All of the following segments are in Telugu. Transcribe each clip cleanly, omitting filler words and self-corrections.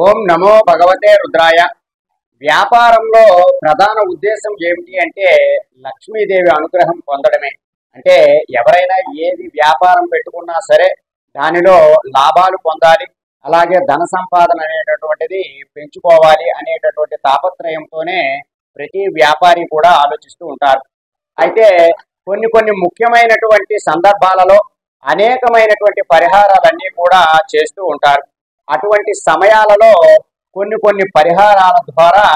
ఓం నమో భగవతే రుద్రాయ. వ్యాపారంలో ప్రధాన ఉద్దేశం ఏమిటి అంటే లక్ష్మీదేవి అనుగ్రహం పొందడమే. అంటే ఎవరైనా ఏది వ్యాపారం పెట్టుకున్నా సరే దానిలో లాభాలు పొందాలి, అలాగే ధన సంపాదన అనేటటువంటిది పెంచుకోవాలి అనేటటువంటి తాపత్రయంతోనే ప్రతి వ్యాపారి కూడా ఆలోచిస్తూ ఉంటారు. అయితే కొన్ని కొన్ని ముఖ్యమైనటువంటి సందర్భాలలో అనేకమైనటువంటి పరిహారాలన్నీ కూడా చేస్తూ ఉంటారు. అటువంటి సమయాలలో కొన్ని కొన్ని పరిహారాల ద్వారా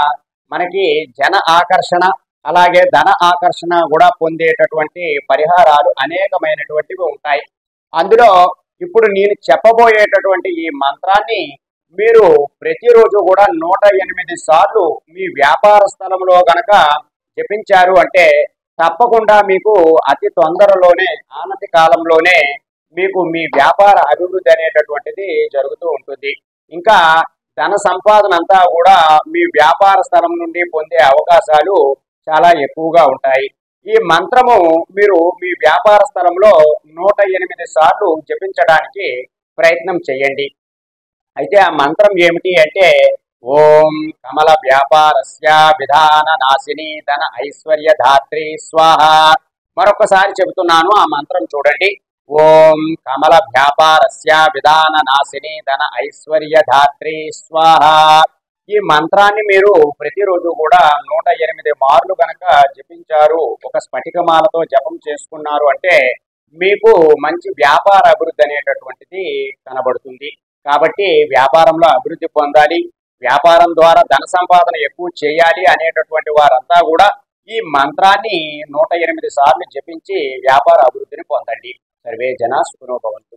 మనకి జన ఆకర్షణ, అలాగే ధన ఆకర్షణ కూడా పొందేటటువంటి పరిహారాలు అనేకమైనటువంటివి ఉంటాయి. అందులో ఇప్పుడు నేను చెప్పబోయేటటువంటి ఈ మంత్రాన్ని మీరు ప్రతిరోజు కూడా 108 సార్లు మీ వ్యాపార స్థలంలో గనక జపించారు అంటే తప్పకుండా మీకు అతి తొందరలోనే, ఆనతి కాలంలోనే మీకు మీ వ్యాపార అభివృద్ధి అనేటటువంటిది జరుగుతూ ఉంటుంది. ఇంకా ధన సంపాదన అంతా కూడా మీ వ్యాపార స్థలం నుండి పొందే అవకాశాలు చాలా ఎక్కువగా ఉంటాయి. ఈ మంత్రము మీరు మీ వ్యాపార స్థలంలో 108 సార్లు జపించడానికి ప్రయత్నం చేయండి. అయితే ఆ మంత్రం ఏమిటి అంటే ఓం కమల వ్యాపారస్య విధాన నాశిని ధన ఐశ్వర్య ధాత్రి స్వాహ. మరొకసారి చెబుతున్నాను, ఆ మంత్రం చూడండి. ఓం కమల వ్యాపారస్య విధాన నాశిని ధన ఐశ్వర్య ధాత్రి స్వాహ. ఈ మంత్రాన్ని మీరు ప్రతిరోజు కూడా 108 మార్లు గనక జపించారు, ఒక స్ఫటికమాలతో జపం చేసుకున్నారు అంటే మీకు మంచి వ్యాపార అభివృద్ధి అనేటటువంటిది కనబడుతుంది. కాబట్టి వ్యాపారంలో అభివృద్ధి పొందాలి, వ్యాపారం ద్వారా ధన సంపాదన ఎక్కువ చేయాలి అనేటటువంటి వారంతా కూడా ఈ మంత్రాన్ని 108 సార్లు జపించి వ్యాపార అభివృద్ధిని పొందండి. సర్వే జనా సుఖినో భవంతు.